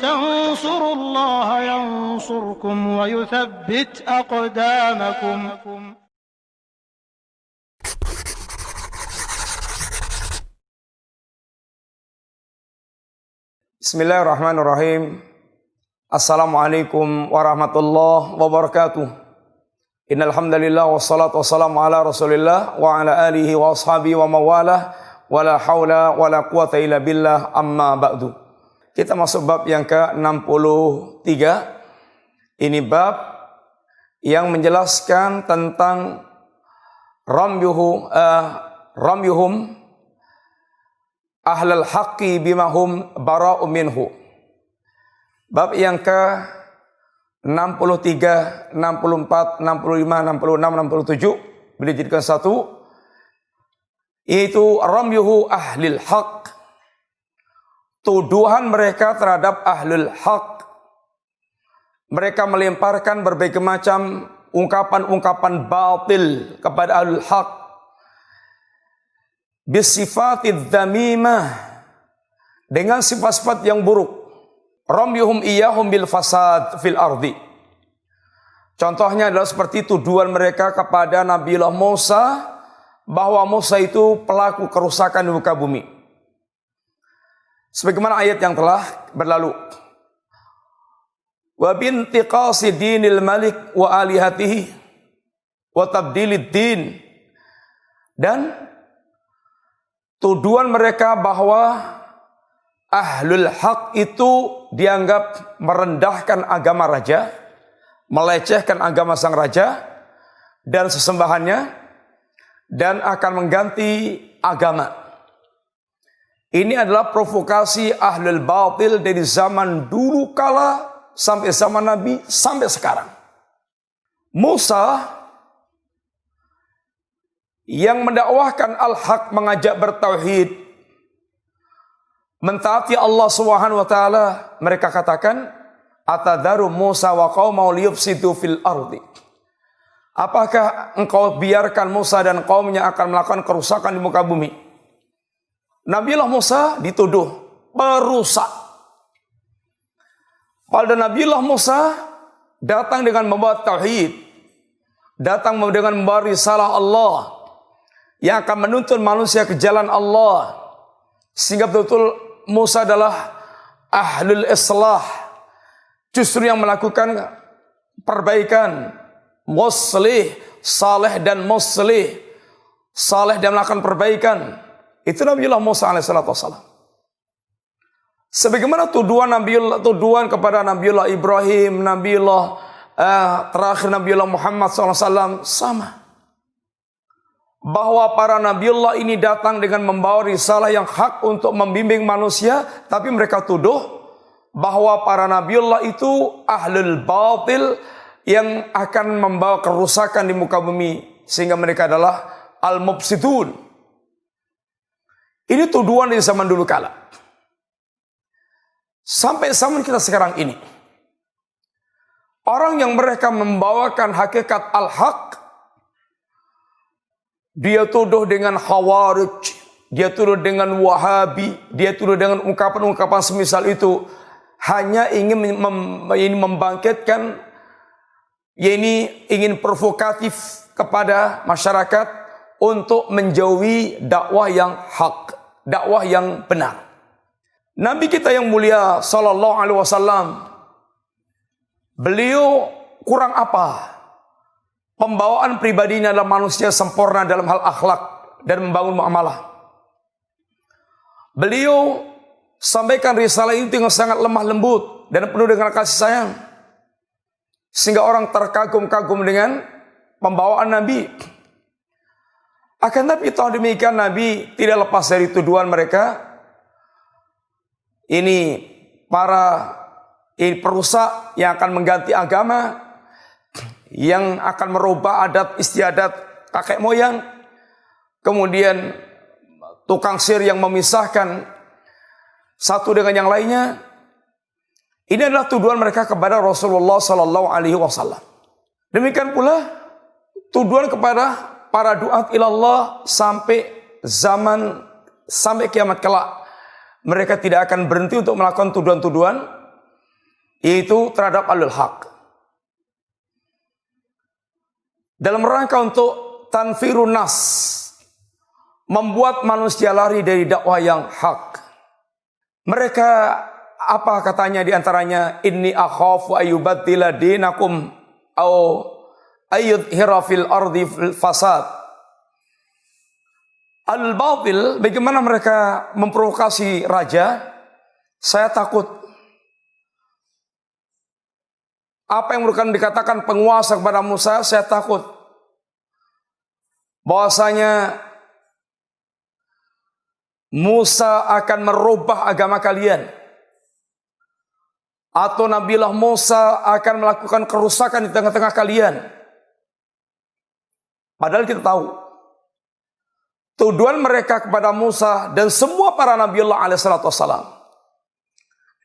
تنصروا الله ينصركم ويثبت أقدامكم. Bismillahirrahmanirrahim. Assalamualaikum warahmatullahi wabarakatuh. Innal hamdalillah wassalatu wassalamu ala Rasulillah wa ala alihi wa ashabihi wa mawalah wala haula wala quwata illa billah amma ba'du. Kita masuk bab yang ke-63. Ini bab yang menjelaskan tentang ramyuhum ahlal haqqi bimahum bara'u minhu. Bab yang ke 63, 64, 65, 66, 67 boleh dijadikan satu, yaitu ramyuhu ahlil haqq, tuduhan mereka terhadap ahlul haqq. Mereka melemparkan berbagai macam ungkapan-ungkapan batil kepada ahlul haqq bisifatid dzamimah, dengan sifat-sifat yang buruk. Ramyuhum iyahum bil fasad fil ardi. Contohnya adalah seperti tuduhan mereka kepada Nabiullah Musa bahwa Musa itu pelaku kerusakan di muka bumi. Sebagaimana ayat yang telah berlalu. Wa bintiqasi dinil malik wa alihatihi wa tabdilid din. Dan tuduhan mereka bahwa ahlul haq itu dianggap merendahkan agama raja, melecehkan agama sang raja dan sesembahannya, dan akan mengganti agama. Ini adalah provokasi ahlul batil dari zaman dulu kala sampai zaman Nabi sampai sekarang. Musa yang mendakwahkan al-haq, mengajak bertauhid, mentaati Allah Subhanahu wa taala, mereka katakan, atadaru Musa wa qaumahu liyufsidu fil ardi. Apakah engkau biarkan Musa dan kaumnya akan melakukan kerusakan di muka bumi? Nabiullah Musa dituduh perusak. Padahal Nabiullah Musa datang dengan membawa tauhid, datang dengan membawa risalah Allah yang akan menuntun manusia ke jalan Allah, sehingga betul-betul Musa adalah ahlul islah, justru yang melakukan perbaikan, muslih, saleh dan muslih, saleh dan melakukan perbaikan. Itu Nabiullah Musa alaihissalam. Sebagaimana tuduhan kepada Nabiullah Ibrahim, terakhir Nabiullah Muhammad SAW sama. Bahwa para Nabiullah ini datang dengan membawa risalah yang hak untuk membimbing manusia, tapi mereka tuduh bahwa para Nabiullah itu ahlul batil yang akan membawa kerusakan di muka bumi, sehingga mereka adalah al-mufsidun. Ini tuduhan di zaman dulu kala. Sampai zaman kita sekarang ini, orang yang mereka membawakan hakikat al-haq, dia tuduh dengan khawarij, dia tuduh dengan wahabi, dia tuduh dengan ungkapan-ungkapan semisal itu, hanya ingin membangkitkan, ingin provokatif kepada masyarakat untuk menjauhi dakwah yang hak, dakwah yang benar. Nabi kita yang mulia sallallahu alaihi wasallam, beliau kurang apa? Pembawaan pribadinya adalah manusia sempurna dalam hal akhlak dan membangun muamalah. Beliau sampaikan risalah itu dengan sangat lemah lembut dan penuh dengan kasih sayang, sehingga orang terkagum-kagum dengan pembawaan Nabi. Akan tapi toh demikian, Nabi tidak lepas dari tuduhan mereka. Ini perusak yang akan mengganti agama, yang akan merubah adat istiadat kakek moyang, kemudian tukang sihir yang memisahkan satu dengan yang lainnya. Ini adalah tuduhan mereka kepada Rasulullah Sallallahu Alaihi Wasallam. Demikian pula tuduhan kepada para duat ilallah sampai kiamat kelak. Mereka tidak akan berhenti untuk melakukan tuduhan-tuduhan yaitu terhadap ahlul haq. Dalam rangka untuk tanfirun nas, membuat manusia lari dari dakwah yang hak. Mereka apa katanya di antaranya, inni akhafu ayyubaddila dinakum au ayyudhira fil ardi fasad. Al-batil, bagaimana mereka memprovokasi raja? Saya takut apa yang merupakan dikatakan penguasa kepada Musa, saya takut bahwasanya Musa akan merubah agama kalian, atau Nabiullah Musa akan melakukan kerusakan di tengah-tengah kalian. Padahal kita tahu tuduhan mereka kepada Musa dan semua para Nabiullah alaihissalatu wassalam,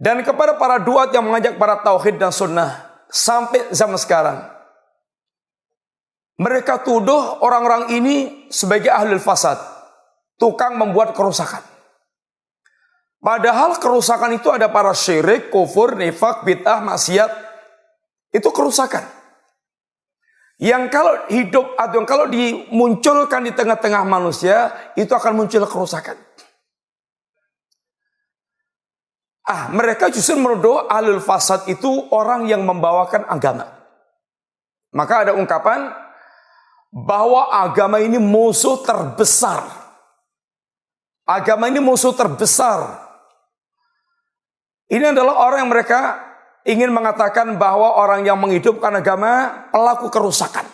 dan kepada para duat yang mengajak para tauhid dan sunnah sampai zaman sekarang, mereka tuduh orang-orang ini sebagai ahlul fasad, tukang membuat kerusakan. Padahal kerusakan itu ada para syirik, kufur, nifak, bid'ah, maksiat. Itu kerusakan yang kalau hidup atau kalau dimunculkan di tengah-tengah manusia, itu akan muncul kerusakan. Mereka justru menuduh ahlul fasad itu orang yang membawakan agama. Maka ada ungkapan bahwa agama ini musuh terbesar. Agama ini musuh terbesar. Ini adalah orang yang mereka ingin mengatakan bahwa orang yang menghidupkan agama pelaku kerusakan.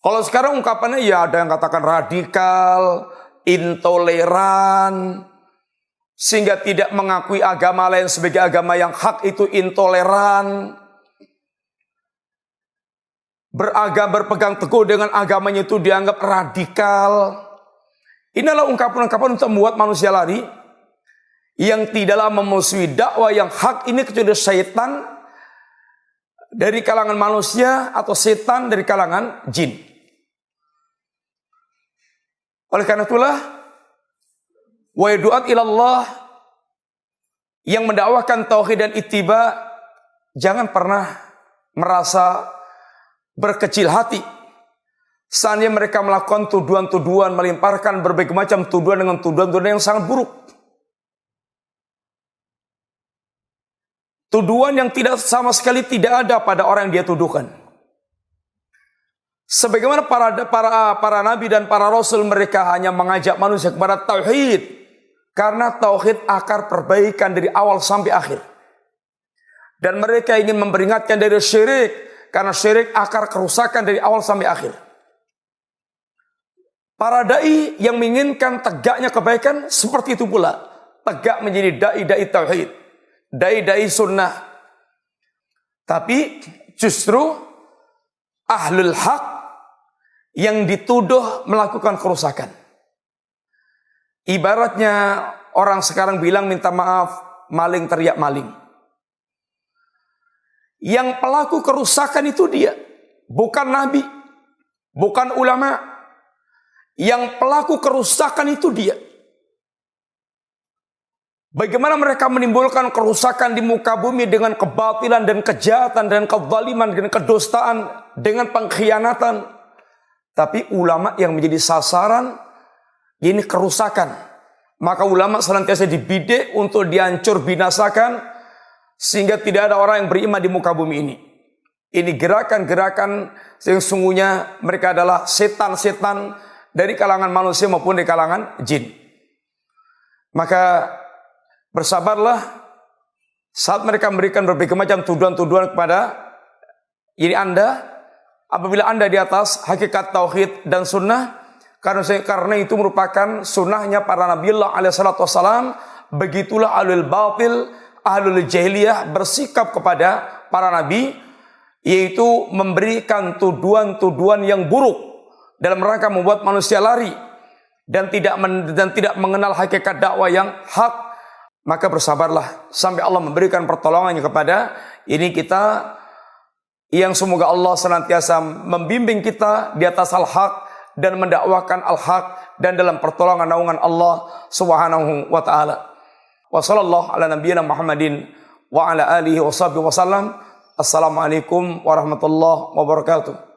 Kalau sekarang ungkapannya ya ada yang katakan radikal, intoleran, sehingga tidak mengakui agama lain sebagai agama yang hak itu intoleran. Berpegang teguh dengan agamanya itu dianggap radikal. Inilah ungkapan-ungkapan untuk membuat manusia lari, yang tidaklah memusuhi dakwah yang hak ini kecuali syaitan dari kalangan manusia atau setan dari kalangan jin. Oleh karena itulah, wa du'at ilallah, yang mendakwahkan tauhid dan ittiba, jangan pernah merasa berkecil hati seandainya mereka melakukan tuduhan-tuduhan, melemparkan berbagai macam tuduhan dengan tuduhan-tuduhan yang sangat buruk. Tuduhan yang tidak sama sekali tidak ada pada orang yang dia tuduhkan. Sebagaimana para nabi dan para rasul, mereka hanya mengajak manusia kepada tauhid, karena tauhid akar perbaikan dari awal sampai akhir. Dan mereka ingin memperingatkan dari syirik, karena syirik akar kerusakan dari awal sampai akhir. Para dai yang menginginkan tegaknya kebaikan seperti itu pula, tegak menjadi dai-dai tauhid, dai-dai sunnah. Tapi justru ahlul haq yang dituduh melakukan kerusakan. Ibaratnya orang sekarang bilang minta maaf, maling teriak maling. Yang pelaku kerusakan itu dia, bukan nabi, bukan ulama. Yang pelaku kerusakan itu dia. Bagaimana mereka menimbulkan kerusakan di muka bumi dengan kebatilan dan kejahatan dan kezaliman dan kedustaan dengan pengkhianatan. Tapi ulama yang menjadi sasaran ini kerusakan. Maka ulama senantiasa dibidik untuk dihancur binasakan, sehingga tidak ada orang yang beriman di muka bumi ini. Ini gerakan-gerakan yang sungguhnya mereka adalah setan-setan dari kalangan manusia maupun dari kalangan jin. Maka bersabarlah saat mereka memberikan berbagai macam tuduhan-tuduhan kepada Anda, apabila Anda di atas hakikat tauhid dan sunnah, karena itu merupakan sunnahnya para Nabiullah alaihissalatu wassalam. Begitulah ahlul batil, ahlul jahiliyah bersikap kepada para nabi, yaitu memberikan tuduhan-tuduhan yang buruk dalam rangka membuat manusia lari dan tidak mengenal hakikat dakwah yang hak. Maka bersabarlah sampai Allah memberikan pertolongannya kepada kita, yang semoga Allah senantiasa membimbing kita di atas al-haq dan mendakwakan al-haq dan dalam pertolongan naungan Allah Subhanahu wa taala. Wa sallallahu ala nabiyyina Muhammadin wa ala alihi wa sahbihi wasallam. Assalamualaikum warahmatullahi wabarakatuh.